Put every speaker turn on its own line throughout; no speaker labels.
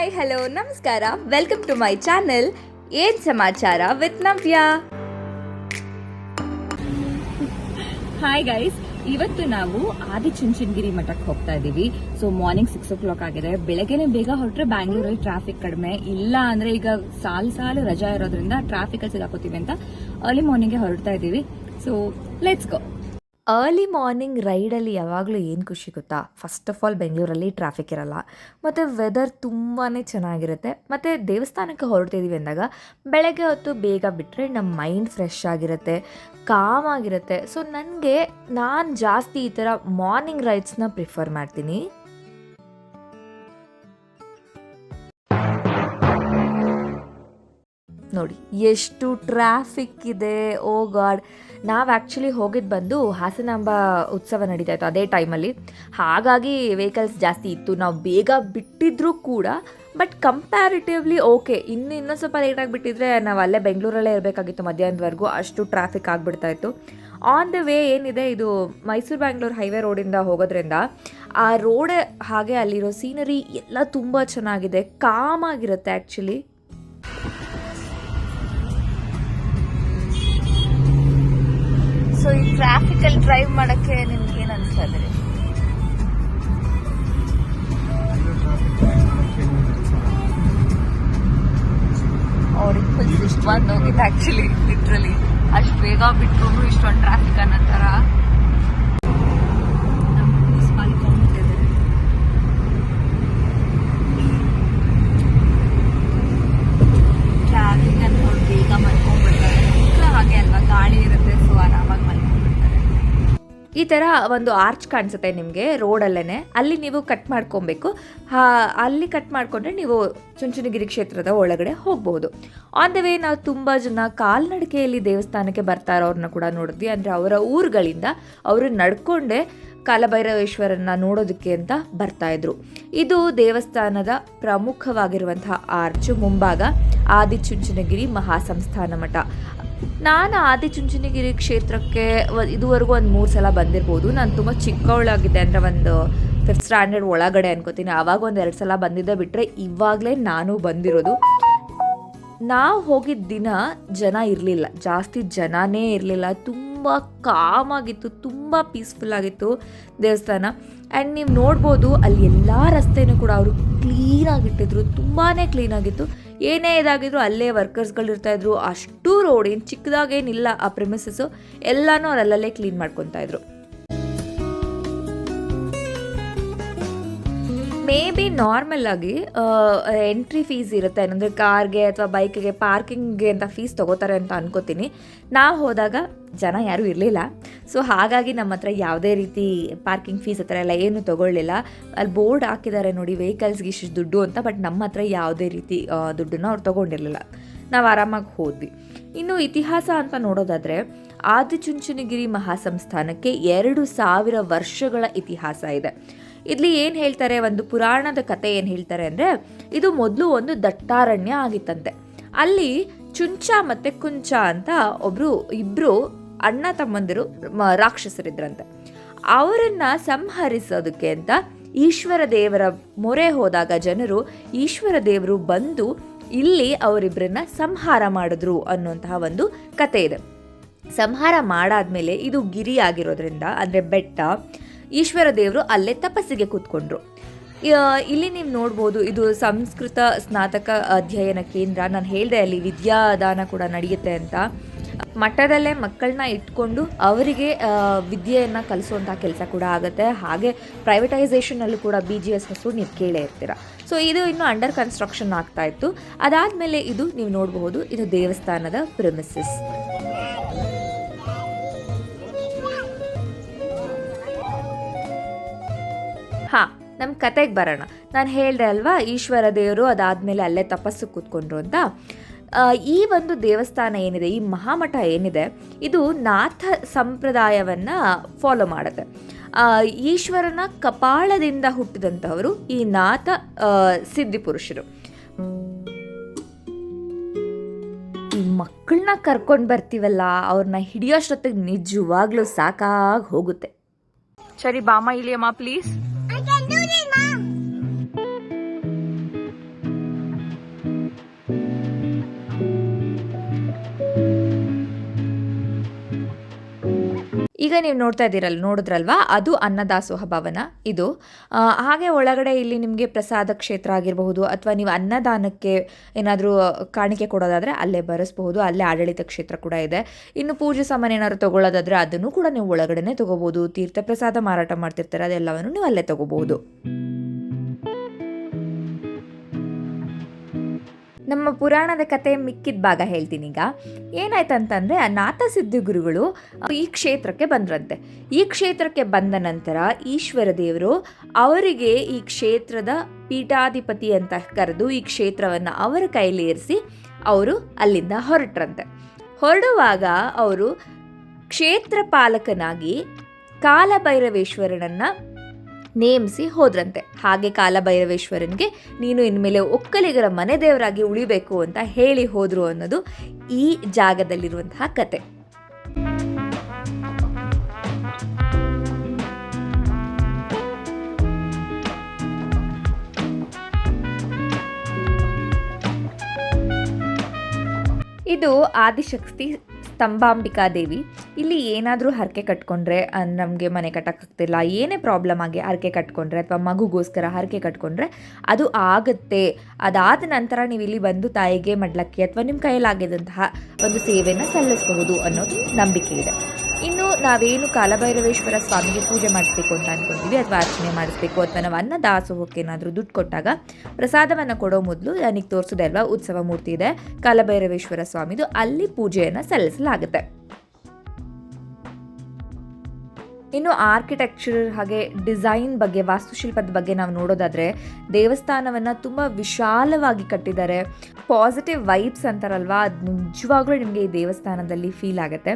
Hi hello ನಮಸ್ಕಾರ, welcome to my channel ಏನ್ ಸಮಾಚಾರ ವಿತ್ ನವ್ಯ. ಹಾಯ್ ಗೈಸ್, ಇವತ್ತು ನಾವು ಆದಿಚುಂಚನಗಿರಿ ಮಠಕ್ಕೆ ಹೋಗ್ತಾ ಇದೀವಿ. ಸೊ ಮಾರ್ನಿಂಗ್ 6 o'clock ಆಗಿದೆ. ಬೆಳಗ್ಗೆನೆ ಬೇಗ ಹೊರಟ್ರೆ ಬ್ಯಾಂಗ್ಳೂರಲ್ಲಿ ಟ್ರಾಫಿಕ್ ಕಡಿಮೆ, ಇಲ್ಲ ಅಂದ್ರೆ ಈಗ ಸಾಲು ರಜಾ ಇರೋದ್ರಿಂದ ಟ್ರಾಫಿಕ್ ಅಲ್ಲಿ ಸಿಗಾಕೋತೀವಿ ಅಂತ ಅರ್ಲಿ ಮಾರ್ನಿಂಗ್ಗೆ ಹೊರಡ್ತಾ ಇದೀವಿ. So let's go. Early morning ರೈಡಲ್ಲಿ ಯಾವಾಗಲೂ ಏನು ಖುಷಿ ಗೊತ್ತಾ? ಫಸ್ಟ್ ಆಫ್ ಆಲ್ ಬೆಂಗಳೂರಲ್ಲಿ ಟ್ರಾಫಿಕ್ ಇರಲ್ಲ, ಮತ್ತು ವೆದರ್ ತುಂಬಾ ಚೆನ್ನಾಗಿರುತ್ತೆ. ಮತ್ತು ದೇವಸ್ಥಾನಕ್ಕೆ ಹೊರಡ್ತಿದ್ದೀವಿ ಅಂದಾಗ ಬೆಳಗ್ಗೆ ಹೊತ್ತು ಬೇಗ ಬಿಟ್ಟರೆ ನಮ್ಮ ಮೈಂಡ್ ಫ್ರೆಶ್ ಆಗಿರುತ್ತೆ, ಕಾಮ್ ಆಗಿರುತ್ತೆ. ಸೊ ನಾನು ಜಾಸ್ತಿ ಈ ಥರ ಮಾರ್ನಿಂಗ್ ರೈಡ್ಸ್ನ ಪ್ರಿಫರ್ ಮಾಡ್ತೀನಿ. ನೋಡಿ ಎಷ್ಟು ಟ್ರಾಫಿಕ್ ಇದೆ, ಓ ಗಾಡ್. ನಾವು ಆ್ಯಕ್ಚುಲಿ ಹೋಗಿದ್ದು ಬಂದು ಹಾಸನಾಂಬ ಉತ್ಸವ ನಡೀತಾ ಇತ್ತು ಅದೇ ಟೈಮಲ್ಲಿ, ಹಾಗಾಗಿ ವೆಹಿಕಲ್ಸ್ ಜಾಸ್ತಿ ಇತ್ತು. ನಾವು ಬೇಗ ಬಿಟ್ಟಿದ್ರೂ ಕೂಡ ಬಟ್ ಕಂಪ್ಯಾರಿಟಿವ್ಲಿ ಓಕೆ. ಇನ್ನೊಂದು ಸ್ವಲ್ಪ ಲೇಟಾಗಿ ಬಿಟ್ಟಿದ್ರೆ ನಾವು ಅಲ್ಲೇ ಬೆಂಗಳೂರಲ್ಲೇ ಇರಬೇಕಾಗಿತ್ತು ಮಧ್ಯಾಹ್ನದವರೆಗೂ, ಅಷ್ಟು ಟ್ರಾಫಿಕ್ ಆಗಿಬಿಡ್ತಾ ಇತ್ತು. ಆನ್ ದ ವೇ ಏನಿದೆ, ಇದು ಮೈಸೂರು ಬ್ಯಾಂಗ್ಳೂರು ಹೈವೇ ರೋಡಿಂದ ಹೋಗೋದ್ರಿಂದ ಆ ರೋಡ್ ಹಾಗೆ ಅಲ್ಲಿರೋ ಸೀನರಿ ಎಲ್ಲ ತುಂಬ ಚೆನ್ನಾಗಿದೆ, ಕಾಮ್ ಆಗಿರುತ್ತೆ ಆ್ಯಕ್ಚುಲಿ. ಸೊ ಈ ಟ್ರಾಫಿಕಲ್ಲಿ ಡ್ರೈವ್ ಮಾಡೋಕ್ಕೆ ನಿಮ್ಗೆ ಏನು ಅನಿಸ್ತದೆ? ಅವ್ರಿಗೆ ಫುಲ್ ಬಂದು ಹೋಗಿದ್ದು ಆ್ಯಕ್ಚುಲಿ, ಲಿಟ್ರಲಿ ಅಷ್ಟು ಬೇಗ ಬಿಟ್ಟರು ಇಷ್ಟೊಂದು ಟ್ರಾಫಿಕ್ ಅನ್ನೋ ಥರ. ಟ್ರಾಫಿಕ್ ಅಂತ ಬೇಗ ಮಲ್ಕೊಂಡ್ಬಿಡ್ತಾರೆ, ಹಾಗೆ ಅಲ್ವಾ, ಗಾಳಿ ಇರುತ್ತೆ, ಸೊ ಆರಾಮಾಗಿ ಮಲ್ಕೊಂಡ್ಬಿಡ್ತಾರೆ. ಈ ಥರ ಒಂದು ಆರ್ಚ್ ಕಾಣಿಸುತ್ತೆ ನಿಮಗೆ ರೋಡಲ್ಲೇ, ಅಲ್ಲಿ ನೀವು ಕಟ್ ಮಾಡ್ಕೊಬೇಕು. ಅಲ್ಲಿ ಕಟ್ ಮಾಡಿಕೊಂಡ್ರೆ ನೀವು ಚುಂಚನಗಿರಿ ಕ್ಷೇತ್ರದ ಒಳಗಡೆ ಹೋಗಬಹುದು. ಆನ್ ದ ವೇ ನಾವು ತುಂಬ ಜನ ಕಾಲ್ನಡಿಗೆಯಲ್ಲಿ ದೇವಸ್ಥಾನಕ್ಕೆ ಬರ್ತಾ ಇರೋರನ್ನ ಕೂಡ ನೋಡಿದ್ವಿ. ಅಂದರೆ ಅವರ ಊರುಗಳಿಂದ ಅವರು ನಡ್ಕೊಂಡೇ ಕಾಲಭೈರವೇಶ್ವರನ್ನ ನೋಡೋದಕ್ಕೆ ಅಂತ ಬರ್ತಾಯಿದ್ರು. ಇದು ದೇವಸ್ಥಾನದ ಪ್ರಮುಖವಾಗಿರುವಂತಹ ಆರ್ಚು ಮುಂಭಾಗ ಆದಿಚುಂಚನಗಿರಿ ಮಹಾಸಂಸ್ಥಾನ ಮಠ. ನಾನು ಆದಿಚುಂಚನಗಿರಿ ಕ್ಷೇತ್ರಕ್ಕೆ ಇದುವರೆಗೂ ಒಂದು 3 ಸಲ ಬಂದಿರ್ಬೋದು. ನಾನು ತುಂಬ ಚಿಕ್ಕವಳಾಗಿದ್ದೆ, ಅಂದರೆ ಒಂದು 5th ಸ್ಟ್ಯಾಂಡರ್ಡ್ ಒಳಗಡೆ ಅನ್ಕೋತೀನಿ. ಆವಾಗ ಒಂದು 2 ಸಲ ಬಂದಿದ್ದೆ, ಬಿಟ್ಟರೆ ಇವಾಗಲೇ ನಾನು ಬಂದಿರೋದು. ನಾವು ಹೋಗಿದ್ದ ದಿನ ಜನ ಇರಲಿಲ್ಲ, ಜಾಸ್ತಿ ಜನನೇ ಇರಲಿಲ್ಲ, ತುಂಬ ಕಾಮಾಗಿತ್ತು, ತುಂಬ ಪೀಸ್ಫುಲ್ ಆಗಿತ್ತು ದೇವಸ್ಥಾನ. ಆ್ಯಂಡ್ ನೀವು ನೋಡ್ಬೋದು ಅಲ್ಲಿ ಎಲ್ಲ ರಸ್ತೆನೂ ಕೂಡ ಅವರು ಕ್ಲೀನಾಗಿಟ್ಟಿದ್ರು, ತುಂಬಾ ಕ್ಲೀನಾಗಿತ್ತು. ಏನೇ ಇದಾಗಿದ್ರು ಅಲ್ಲೇ ವರ್ಕರ್ಸ್ಗಳು ಇರ್ತಾಯಿದ್ರು. ಅಷ್ಟು ರೋಡ್ ಏನು ಚಿಕ್ಕದಾಗೇನಿಲ್ಲ, ಆ ಪ್ರಿಮಿಸಸ್ಸು ಎಲ್ಲನೂ ಅವ್ರು ಅಲ್ಲಲ್ಲೇ ಕ್ಲೀನ್ ಮಾಡ್ಕೊತಾಯಿದ್ರು. ಮೇ ಬಿ ನಾರ್ಮಲ್ ಆಗಿ ಎಂಟ್ರಿ ಫೀಸ್ ಇರುತ್ತೆ, ಏನಂದರೆ ಕಾರ್ಗೆ ಅಥವಾ ಬೈಕಿಗೆ ಪಾರ್ಕಿಂಗ್ಗೆ ಅಂತ ಫೀಸ್ ತೊಗೋತಾರೆ ಅಂತ ಅನ್ಕೋತೀನಿ. ನಾವು ಹೋದಾಗ ಜನ ಯಾರೂ ಇರಲಿಲ್ಲ, ಸೊ ಹಾಗಾಗಿ ನಮ್ಮ ಹತ್ರ ಯಾವುದೇ ರೀತಿ ಪಾರ್ಕಿಂಗ್ ಫೀಸ್ ಆ ಥರ ಎಲ್ಲ ಏನೂ ತೊಗೊಳ್ಳಿಲ್ಲ. ಅಲ್ಲಿ ಬೋರ್ಡ್ ಹಾಕಿದ್ದಾರೆ ನೋಡಿ, ವೆಹಿಕಲ್ಸ್ಗೆ ಇಷ್ಟು ದುಡ್ಡು ಅಂತ, ಬಟ್ ನಮ್ಮ ಹತ್ರ ಯಾವುದೇ ರೀತಿ ದುಡ್ಡನ್ನು ಅವ್ರು ತೊಗೊಂಡಿರಲಿಲ್ಲ. ನಾವು ಆರಾಮಾಗಿ ಹೋದ್ವಿ. ಇನ್ನು ಇತಿಹಾಸ ಅಂತ ನೋಡೋದಾದರೆ ಆದಿಚುಂಚನಗಿರಿ ಮಹಾಸಂಸ್ಥಾನಕ್ಕೆ 2000 ವರ್ಷಗಳ ಇತಿಹಾಸ ಇದೆ. ಇಲ್ಲಿ ಏನು ಹೇಳ್ತಾರೆ, ಒಂದು ಪುರಾಣದ ಕತೆ ಏನು ಹೇಳ್ತಾರೆ ಅಂದರೆ, ಇದು ಮೊದಲು ಒಂದು ದಟ್ಟಾರಣ್ಯ ಆಗಿತ್ತಂತೆ. ಅಲ್ಲಿ ಚುಂಚ ಮತ್ತು ಕುಂಚ ಅಂತ ಇಬ್ಬರು ಅಣ್ಣ ತಮ್ಮಂದಿರು ರಾಕ್ಷಸರಿದ್ರಂತೆ. ಅವರನ್ನು ಸಂಹರಿಸೋದಕ್ಕೆ ಅಂತ ಈಶ್ವರ ದೇವರ ಮೊರೆ ಹೋದಾಗ ಜನರು ಈಶ್ವರ ದೇವರು ಬಂದು ಇಲ್ಲಿ ಅವರಿಬ್ಬರನ್ನ ಸಂಹಾರ ಮಾಡಿದ್ರು ಅನ್ನುವಂತಹ ಒಂದು ಕತೆ ಇದೆ. ಸಂಹಾರ ಮಾಡಾದ್ಮೇಲೆ ಇದು ಗಿರಿ ಆಗಿರೋದ್ರಿಂದ, ಅಂದರೆ ಬೆಟ್ಟ, ಈಶ್ವರ ದೇವರು ಅಲ್ಲೇ ತಪಸ್ಸಿಗೆ ಕೂತ್ಕೊಂಡ್ರು. ಇಲ್ಲಿ ನೀವು ನೋಡ್ಬೋದು, ಇದು ಸಂಸ್ಕೃತ ಸ್ನಾತಕ ಅಧ್ಯಯನ ಕೇಂದ್ರ. ನಾನು ಹೇಳಿದೆ ಅಲ್ಲಿ ವಿದ್ಯಾದಾನ ಕೂಡ ನಡೆಯುತ್ತೆ ಅಂತ. ಮಠದಲ್ಲೇ ಮಕ್ಕಳನ್ನ ಇಟ್ಕೊಂಡು ಅವರಿಗೆ ವಿದ್ಯೆಯನ್ನು ಕಲಿಸುವಂಥ ಕೆಲಸ ಕೂಡ ಆಗುತ್ತೆ. ಹಾಗೆ ಪ್ರೈವೇಟೈಸೇಷನಲ್ಲೂ ಕೂಡ BGS ಹೆಸರು ನೀವು ಕೇಳೇ ಇರ್ತೀರ. ಸೊ ಇದು ಇನ್ನೂ ಅಂಡರ್ ಕನ್ಸ್ಟ್ರಕ್ಷನ್ ಆಗ್ತಾ ಇತ್ತು. ಅದಾದಮೇಲೆ ಇದು ನೀವು ನೋಡಬಹುದು, ಇದು ದೇವಸ್ಥಾನದ ಪ್ರಿಮಿಸಸ್. ಹಾಂ, ನಮ್ಮ ಕತೆಗೆ ಬರೋಣ. ನಾನು ಹೇಳಿದೆ ಅಲ್ವಾ, ಈಶ್ವರ ದೇವರು ಅದಾದಮೇಲೆ ಅಲ್ಲೇ ತಪಸ್ಸು ಕೂತ್ಕೊಂಡ್ರು ಅಂತ. ಈ ಒಂದು ದೇವಸ್ಥಾನ ಏನಿದೆ, ಈ ಮಹಾಮಠ ಏನಿದೆ, ಇದು ನಾಥ ಸಂಪ್ರದಾಯವನ್ನು ಫಾಲೋ ಮಾಡುತ್ತೆ. ಈಶ್ವರನ ಕಪಾಳದಿಂದ ಹುಟ್ಟಿದಂಥವರು ಈ ನಾಥ ಸಿದ್ಧಿಪುರುಷರು. ಈ ಮಕ್ಕಳನ್ನ ಕರ್ಕೊಂಡು ಬರ್ತೀವಲ್ಲ, ಅವ್ರನ್ನ ಹಿಡಿಯೋಷ್ಟೊತ್ತಿಗೆ ನಿಜವಾಗ್ಲೂ ಸಾಕಾಗಿ ಹೋಗುತ್ತೆ. ಸರಿ ಬಾಮ ಇಳಿಯಮ್ಮ ಪ್ಲೀಸ್. ಈಗ ನೀವು ನೋಡಿದ್ರಲ್ವಾ, ಅದು ಅನ್ನದಾಸೋಹ ಭವನ ಇದು. ಹಾಗೆ ಒಳಗಡೆ ಇಲ್ಲಿ ನಿಮಗೆ ಪ್ರಸಾದ ಕ್ಷೇತ್ರ ಆಗಿರಬಹುದು, ಅಥವಾ ನೀವು ಅನ್ನದಾನಕ್ಕೆ ಏನಾದರೂ ಕಾಣಿಕೆ ಕೊಡೋದಾದರೆ ಅಲ್ಲೇ ಬರೆಸ್ಬಹುದು. ಅಲ್ಲೇ ಆಡಳಿತ ಕ್ಷೇತ್ರ ಕೂಡ ಇದೆ. ಇನ್ನು ಪೂಜೆ ಸಾಮಾನು ಏನಾದ್ರು ತೊಗೊಳ್ಳೋದಾದರೆ ಅದನ್ನು ಕೂಡ ನೀವು ಒಳಗಡೆನೆ ತೊಗೋಬೋದು. ತೀರ್ಥ ಪ್ರಸಾದ ಮಾರಾಟ ಮಾಡ್ತಿರ್ತಾರೆ, ಅದೆಲ್ಲವನ್ನು ನೀವು ಅಲ್ಲೇ ತೊಗೋಬಹುದು. ನಮ್ಮ ಪುರಾಣದ ಕತೆ ಮಿಕ್ಕಿದ ಭಾಗ ಹೇಳ್ತೀನಿ ಈಗ. ಏನಾಯ್ತಂತಂದರೆ, ನಾಥಸಿದ್ಧ ಗುರುಗಳು ಈ ಕ್ಷೇತ್ರಕ್ಕೆ ಬಂದ್ರಂತೆ. ಈ ಕ್ಷೇತ್ರಕ್ಕೆ ಬಂದ ನಂತರ ಈಶ್ವರ ದೇವರು ಅವರಿಗೆ ಈ ಕ್ಷೇತ್ರದ ಪೀಠಾಧಿಪತಿ ಅಂತ ಕರೆದು ಈ ಕ್ಷೇತ್ರವನ್ನು ಅವರ ಕೈಲಿ ಇರಿಸಿ ಅವರು ಅಲ್ಲಿಂದ ಹೊರಟ್ರಂತೆ. ಹೊರಡುವಾಗ ಅವರು ಕ್ಷೇತ್ರ ಪಾಲಕನಾಗಿ ಕಾಲಭೈರವೇಶ್ವರನನ್ನು ನೇಮಿಸಿ ಹೋದ್ರಂತೆ. ಹಾಗೆ ಕಾಲಭೈರವೇಶ್ವರನಿಗೆ ನೀನು ಇನ್ಮೇಲೆ ಒಕ್ಕಲಿಗರ ಮನೆ ದೇವರಾಗಿ ಉಳಿಬೇಕು ಅಂತ ಹೇಳಿ ಹೋದ್ರು ಅನ್ನೋದು ಈ ಜಾಗದಲ್ಲಿರುವಂತಹ ಕತೆ. ಇದು ಆದಿಶಕ್ತಿ ಸ್ತಂಭಾಂಬಿಕಾ ದೇವಿ. ಇಲ್ಲಿ ಏನಾದರೂ ಹರಕೆ ಕಟ್ಕೊಂಡ್ರೆ, ನಮಗೆ ಮನೆ ಕಟ್ಟಕ್ಕಾಗ್ತಿಲ್ಲ, ಏನೇ ಪ್ರಾಬ್ಲಮ್ ಆಗಿ ಹರಕೆ ಕಟ್ಕೊಂಡ್ರೆ ಅಥವಾ ಮಗುಗೋಸ್ಕರ ಹರಕೆ ಕಟ್ಕೊಂಡ್ರೆ ಅದು ಆಗುತ್ತೆ. ಅದಾದ ನಂತರ ನೀವು ಇಲ್ಲಿ ಬಂದು ತಾಯಿಗೆ ಮಡ್ಲಕ್ಕಿ ಅಥವಾ ನಿಮ್ಮ ಕೈಯಲ್ಲಾಗಿದ್ದಂತಹ ಒಂದು ಸೇವೆಯನ್ನು ಸಲ್ಲಿಸಬಹುದು ಅನ್ನೋದು ನಂಬಿಕೆ ಇದೆ. ಇನ್ನು ನಾವೇನು ಕಾಲಭೈರವೇಶ್ವರ ಸ್ವಾಮಿಗೆ ಪೂಜೆ ಮಾಡಿಸ್ಬೇಕು ಅಂತ ಅಂದ್ಕೊತೀವಿ, ಅಥವಾ ಅರ್ಚನೆ ಮಾಡಿಸ್ಬೇಕು, ಅಥವಾ ನಾವು ಅನ್ನದಾಸೋಹಕ್ಕೆ ಏನಾದರೂ ದುಡ್ಡು ಕೊಟ್ಟಾಗ ಪ್ರಸಾದವನ್ನು ಕೊಡೋ ಮೊದಲು ನನಗೆ ತೋರಿಸೋದೇ ಅಲ್ವಾ, ಉತ್ಸವ ಮೂರ್ತಿ ಇದೆ ಕಾಲಭೈರವೇಶ್ವರ ಸ್ವಾಮಿದು, ಅಲ್ಲಿ ಪೂಜೆಯನ್ನು ಸಲ್ಲಿಸಲಾಗುತ್ತೆ. ಇನ್ನು ಆರ್ಕಿಟೆಕ್ಚರ್ ಹಾಗೆ ಡಿಸೈನ್ ಬಗ್ಗೆ, ವಾಸ್ತುಶಿಲ್ಪದ ಬಗ್ಗೆ ನಾವು ನೋಡೋದಾದರೆ ದೇವಸ್ಥಾನವನ್ನು ತುಂಬ ವಿಶಾಲವಾಗಿ ಕಟ್ಟಿದ್ದಾರೆ. ಪಾಸಿಟಿವ್ ವೈಬ್ಸ್ ಅಂತಾರಲ್ವ, ಅದು ನಿಜವಾಗ್ಲೂ ನಿಮಗೆ ಈ ದೇವಸ್ಥಾನದಲ್ಲಿ ಫೀಲ್ ಆಗುತ್ತೆ.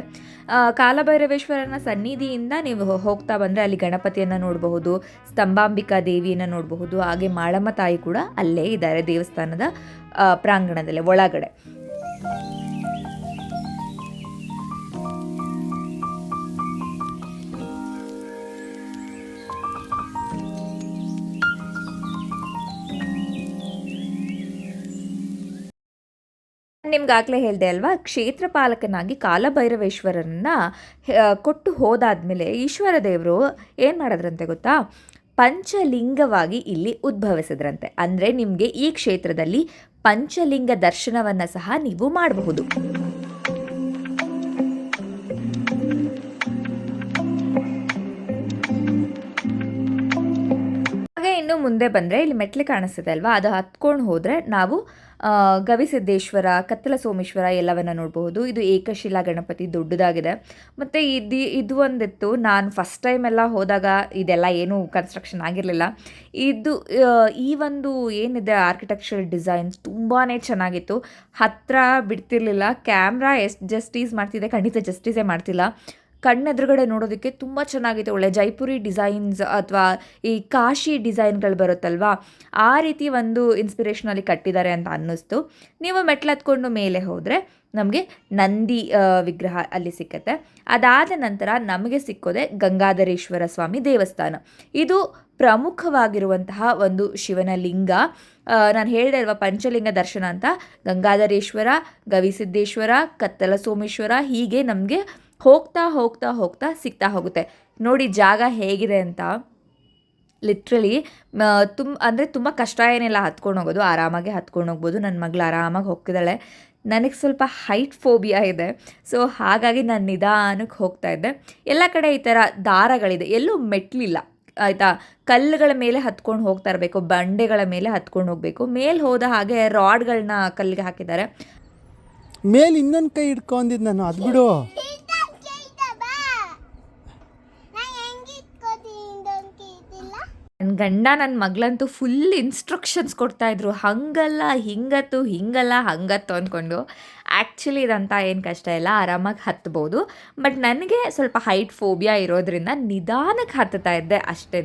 ಕಾಲಭೈರವೇಶ್ವರನ ಸನ್ನಿಧಿಯಿಂದ ನೀವು ಹೋಗ್ತಾ ಬಂದರೆ ಅಲ್ಲಿ ಗಣಪತಿಯನ್ನು ನೋಡಬಹುದು, ಸ್ತಂಭಾಂಬಿಕಾ ದೇವಿಯನ್ನು ನೋಡಬಹುದು, ಹಾಗೆ ಮಾಳಮ್ಮ ತಾಯಿ ಕೂಡ ಅಲ್ಲೇ ಇದ್ದಾರೆ ದೇವಸ್ಥಾನದ ಪ್ರಾಂಗಣದಲ್ಲೇ ಒಳಗಡೆ. ನಿಮ್ಗಾಗಲೇ ಹೇಳಿದೆ ಅಲ್ವಾ, ಕ್ಷೇತ್ರ ಪಾಲಕನಾಗಿ ಕಾಲಭೈರವೇಶ್ವರನ್ನ ಕೊಟ್ಟು ಹೋದಾದ್ಮೇಲೆ ಈಶ್ವರ ದೇವರು ಏನು ಮಾಡಿದ್ರಂತೆ ಗೊತ್ತಾ, ಪಂಚಲಿಂಗವಾಗಿ ಇಲ್ಲಿ ಉದ್ಭವಿಸಿದ್ರಂತೆ. ಅಂದರೆ ನಿಮಗೆ ಈ ಕ್ಷೇತ್ರದಲ್ಲಿ ಪಂಚಲಿಂಗ ದರ್ಶನವನ್ನು ಸಹ ನೀವು ಮಾಡಬಹುದು. ಹಾಗೆ ಇನ್ನು ಮುಂದೆ ಬಂದರೆ ಇಲ್ಲಿ ಮೆಟ್ಲು ಕಾಣಿಸ್ತಿದೆ ಅಲ್ವಾ, ಅದು ಹತ್ಕೊಂಡು ಹೋದರೆ ನಾವು ಗವಿಸಿದ್ದೇಶ್ವರ, ಕತ್ತಲ ಸೋಮೇಶ್ವರ ಎಲ್ಲವನ್ನು ನೋಡಬಹುದು. ಇದು ಏಕಶಿಲಾ ಗಣಪತಿ, ದೊಡ್ಡದಾಗಿದೆ. ಮತ್ತು ಇದು ಒಂದಿತ್ತು, ನಾನು ಫಸ್ಟ್ ಟೈಮ್ ಎಲ್ಲ ಹೋದಾಗ ಇದೆಲ್ಲ ಏನೂ ಕನ್ಸ್ಟ್ರಕ್ಷನ್ ಆಗಿರಲಿಲ್ಲ. ಈ ಒಂದು ಏನಿದೆ ಆರ್ಕಿಟೆಕ್ಚರ್ ಡಿಸೈನ್ ತುಂಬಾ ಚೆನ್ನಾಗಿತ್ತು. ಹತ್ತಿರ ಬಿಡ್ತಿರ್ಲಿಲ್ಲ, ಕ್ಯಾಮ್ರಾ ಎಷ್ಟು ಜಸ್ಟೀಸ್ ಮಾಡ್ತಿದೆ, ಖಂಡಿತ ಜಸ್ಟೀಸೇ ಮಾಡ್ತಿಲ್ಲ. ಕಣ್ಣೆದುರುಗಡೆ ನೋಡೋದಕ್ಕೆ ತುಂಬ ಚೆನ್ನಾಗಿದೆ. ಒಳ್ಳೆ ಜೈಪುರಿ ಡಿಸೈನ್ಸ್ ಅಥವಾ ಈ ಕಾಶಿ ಡಿಸೈನ್ಗಳು ಬರುತ್ತಲ್ವಾ, ಆ ರೀತಿ ಒಂದು ಇನ್ಸ್ಪಿರೇಷನಲ್ಲಿ ಕಟ್ಟಿದ್ದಾರೆ ಅಂತ ಅನ್ನಿಸ್ತು. ನೀವು ಮೆಟ್ಲು ಹತ್ಕೊಂಡು ಮೇಲೆ ಹೋದರೆ ನಮಗೆ ನಂದಿ ವಿಗ್ರಹ ಅಲ್ಲಿ ಸಿಕ್ಕತ್ತೆ. ಅದಾದ ನಂತರ ನಮಗೆ ಸಿಕ್ಕೋದೆ ಗಂಗಾಧರೇಶ್ವರ ಸ್ವಾಮಿ ದೇವಸ್ಥಾನ. ಇದು ಪ್ರಮುಖವಾಗಿರುವಂತಹ ಒಂದು ಶಿವನ ಲಿಂಗ. ನಾನು ಹೇಳಿದೆ ಅಲ್ವಾ ಪಂಚಲಿಂಗ ದರ್ಶನ ಅಂತ, ಗಂಗಾಧರೇಶ್ವರ, ಗವಿಸಿದ್ದೇಶ್ವರ, ಕತ್ತಲ ಸೋಮೇಶ್ವರ, ಹೀಗೆ ನಮಗೆ ಹೋಗ್ತಾ ಹೋಗ್ತಾ ಹೋಗ್ತಾ ಸಿಗ್ತಾ ಹೋಗುತ್ತೆ. ನೋಡಿ ಜಾಗ ಹೇಗಿದೆ ಅಂತ. ಲಿಟ್ರಲಿ ತುಂಬ ಕಷ್ಟ ಏನಿಲ್ಲ ಹತ್ಕೊಂಡು ಹೋಗೋದು, ಆರಾಮಾಗಿ ಹತ್ಕೊಂಡು ಹೋಗ್ಬೋದು. ನನ್ನ ಮಗಳು ಆರಾಮಾಗಿ ಹೋಗ್ತಿದ್ದಾಳೆ. ನನಗೆ ಸ್ವಲ್ಪ ಹೈಟ್ ಫೋಬಿಯಾ ಇದೆ, ಸೊ ಹಾಗಾಗಿ ನಾನು ನಿಧಾನಕ್ಕೆ ಹೋಗ್ತಾ ಇದ್ದೆ. ಎಲ್ಲ ಕಡೆ ಈ ಥರ ದಾರಗಳಿದೆ, ಎಲ್ಲೂ ಮೆಟ್ಲಿಲ್ಲ ಆಯಿತಾ. ಕಲ್ಲುಗಳ ಮೇಲೆ ಹತ್ಕೊಂಡು ಹೋಗ್ತಾ ಇರಬೇಕು, ಬಂಡೆಗಳ ಮೇಲೆ ಹತ್ಕೊಂಡು ಹೋಗಬೇಕು. ಮೇಲೆ ಹೋದ ಹಾಗೆ ರಾಡ್ಗಳನ್ನ ಕಲ್ಲಿಗೆ ಹಾಕಿದ್ದಾರೆ.
ಮೇಲೆ ಇನ್ನೊಂದು ಕೈ ಹಿಡ್ಕೊಂಡಿದ್ದು ನಾನು, ಅದು ಬಿಡು.
ನನ್ನ ಗಂಡ ನನ್ನ ಮಗಳಂತೂ ಫುಲ್ ಇನ್ಸ್ಟ್ರಕ್ಷನ್ಸ್ ಕೊಡ್ತಾಯಿದ್ರು, ಹಂಗಲ್ಲ ಹಿಂಗತ್ತು, ಹಿಂಗಲ್ಲ ಹಂಗತ್ತು ಅಂದ್ಕೊಂಡು. ಆ್ಯಕ್ಚುಲಿ ಇದಂತ ಏನು ಕಷ್ಟ ಇಲ್ಲ, ಆರಾಮಾಗಿ ಹತ್ಬೋದು. ಬಟ್ ನನಗೆ ಸ್ವಲ್ಪ ಹೈಟ್ ಫೋಬಿಯಾ ಇರೋದ್ರಿಂದ ನಿಧಾನಕ್ಕೆ ಹತ್ತುತ್ತಾ ಇದ್ದೆ ಅಷ್ಟೇ.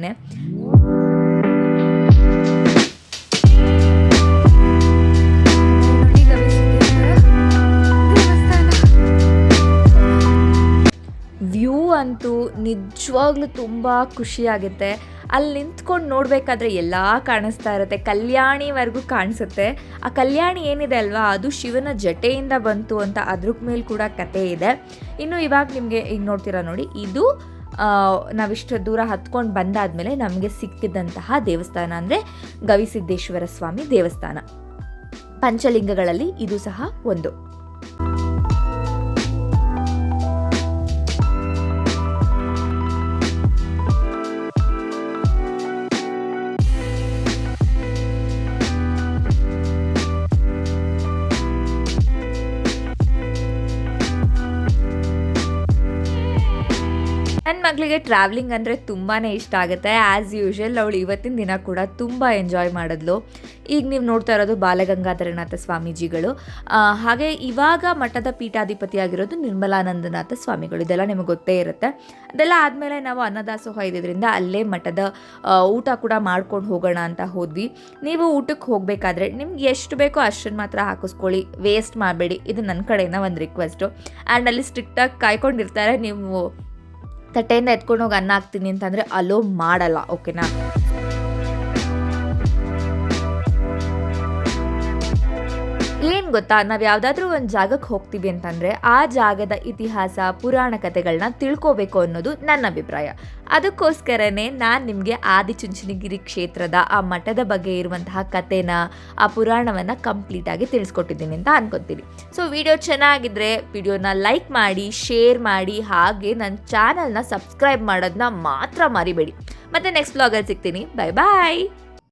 ವ್ಯೂ ಅಂತೂ ನಿಜವಾಗ್ಲೂ ತುಂಬ ಖುಷಿಯಾಗುತ್ತೆ. ಅಲ್ಲಿ ನಿಂತ್ಕೊಂಡು ನೋಡಬೇಕಾದ್ರೆ ಎಲ್ಲ ಕಾಣಿಸ್ತಾ ಇರುತ್ತೆ, ಕಲ್ಯಾಣಿವರೆಗೂ ಕಾಣಿಸುತ್ತೆ. ಆ ಕಲ್ಯಾಣಿ ಏನಿದೆ ಅಲ್ವಾ, ಅದು ಶಿವನ ಜಟೆಯಿಂದ ಬಂತು ಅಂತ ಅದ್ರ ಮೇಲೆ ಕೂಡ ಕತೆ ಇದೆ. ಇನ್ನು ಇವಾಗ ನಿಮಗೆ ಈಗ ನೋಡ್ತೀರಾ ನೋಡಿ, ಇದು ನಾವಿಷ್ಟು ದೂರ ಹತ್ಕೊಂಡು ಬಂದಾದಮೇಲೆ ನಮಗೆ ಸಿಕ್ಕಿದಂತಹ ದೇವಸ್ಥಾನ ಅಂದರೆ ಗವಿಸಿದ್ದೇಶ್ವರ ಸ್ವಾಮಿ ದೇವಸ್ಥಾನ. ಪಂಚಲಿಂಗಗಳಲ್ಲಿ ಇದು ಸಹ ಒಂದು. ನನ್ನ ಮಗಳಿಗೆ ಟ್ರಾವೆಲಿಂಗ್ ಅಂದರೆ ತುಂಬಾ ಇಷ್ಟ ಆಗುತ್ತೆ. ಆ್ಯಸ್ ಯೂಶ್ವಲ್ ಅವಳು ಇವತ್ತಿನ ದಿನ ಕೂಡ ತುಂಬ ಎಂಜಾಯ್ ಮಾಡಿದ್ಲು. ಈಗ ನೀವು ನೋಡ್ತಾ ಇರೋದು ಬಾಲಗಂಗಾಧರನಾಥ ಸ್ವಾಮೀಜಿಗಳು, ಹಾಗೆ ಇವಾಗ ಮಠದ ಪೀಠಾಧಿಪತಿಯಾಗಿರೋದು ನಿರ್ಮಲಾನಂದನಾಥ ಸ್ವಾಮಿಗಳು. ಇದೆಲ್ಲ ನಿಮಗೆ ಗೊತ್ತೇ ಇರುತ್ತೆ. ಅದೆಲ್ಲ ಆದಮೇಲೆ ನಾವು ಅನ್ನದಾಸೋಹ ಇದ್ದಿದ್ದರಿಂದ ಅಲ್ಲೇ ಮಠದ ಊಟ ಕೂಡ ಮಾಡ್ಕೊಂಡು ಹೋಗೋಣ ಅಂತ ಹೋದ್ವಿ. ನೀವು ಊಟಕ್ಕೆ ಹೋಗಬೇಕಾದ್ರೆ ನಿಮ್ಗೆ ಎಷ್ಟು ಬೇಕೋ ಅಷ್ಟನ್ನು ಮಾತ್ರ ಹಾಕಿಸ್ಕೊಳ್ಳಿ, ವೇಸ್ಟ್ ಮಾಡಬೇಡಿ. ಇದು ನನ್ನ ಕಡೆಯಿಂದ ಒಂದು ರಿಕ್ವೆಸ್ಟು. ಆ್ಯಂಡ್ ಅಲ್ಲಿ ಸ್ಟ್ರಿಕ್ಟಾಗಿ ಕಾಯ್ಕೊಂಡಿರ್ತಾರೆ, ನೀವು ತಟ್ಟೆಯಿಂದ ಎತ್ಕೊಂಡು ಹೋಗಿ ಅನ್ನ ಹಾಕ್ತೀನಿ ಅಂತಂದರೆ ಅಲೋ ಮಾಡಲ್ಲ, ಓಕೆನಾ? ಏನು ಗೊತ್ತಾ, ನಾವು ಯಾವುದಾದ್ರೂ ಒಂದು ಜಾಗಕ್ಕೆ ಹೋಗ್ತೀವಿ ಅಂತಂದರೆ ಆ ಜಾಗದ ಇತಿಹಾಸ, ಪುರಾಣ ಕಥೆಗಳನ್ನ ತಿಳ್ಕೋಬೇಕು ಅನ್ನೋದು ನನ್ನ ಅಭಿಪ್ರಾಯ. ಅದಕ್ಕೋಸ್ಕರನೇ ನಾನು ನಿಮಗೆ ಆದಿಚುಂಚನಗಿರಿ ಕ್ಷೇತ್ರದ ಆ ಮಠದ ಬಗ್ಗೆ ಇರುವಂತಹ ಕಥೆನ, ಆ ಪುರಾಣವನ್ನು ಕಂಪ್ಲೀಟಾಗಿ ತಿಳಿಸ್ಕೊಟ್ಟಿದ್ದೀನಿ ಅಂತ ಅನ್ಕೊತೀನಿ. ಸೊ ವಿಡಿಯೋ ಚೆನ್ನಾಗಿದ್ದರೆ ವಿಡಿಯೋನ ಲೈಕ್ ಮಾಡಿ, ಶೇರ್ ಮಾಡಿ, ಹಾಗೆ ನನ್ನ ಚಾನಲ್ನ ಸಬ್ಸ್ಕ್ರೈಬ್ ಮಾಡೋದನ್ನ ಮಾತ್ರ ಮರಿಬೇಡಿ. ಮತ್ತು ನೆಕ್ಸ್ಟ್ ವ್ಲಾಗಲ್ಲಿ ಸಿಗ್ತೀನಿ. ಬಾಯ್ ಬಾಯ್.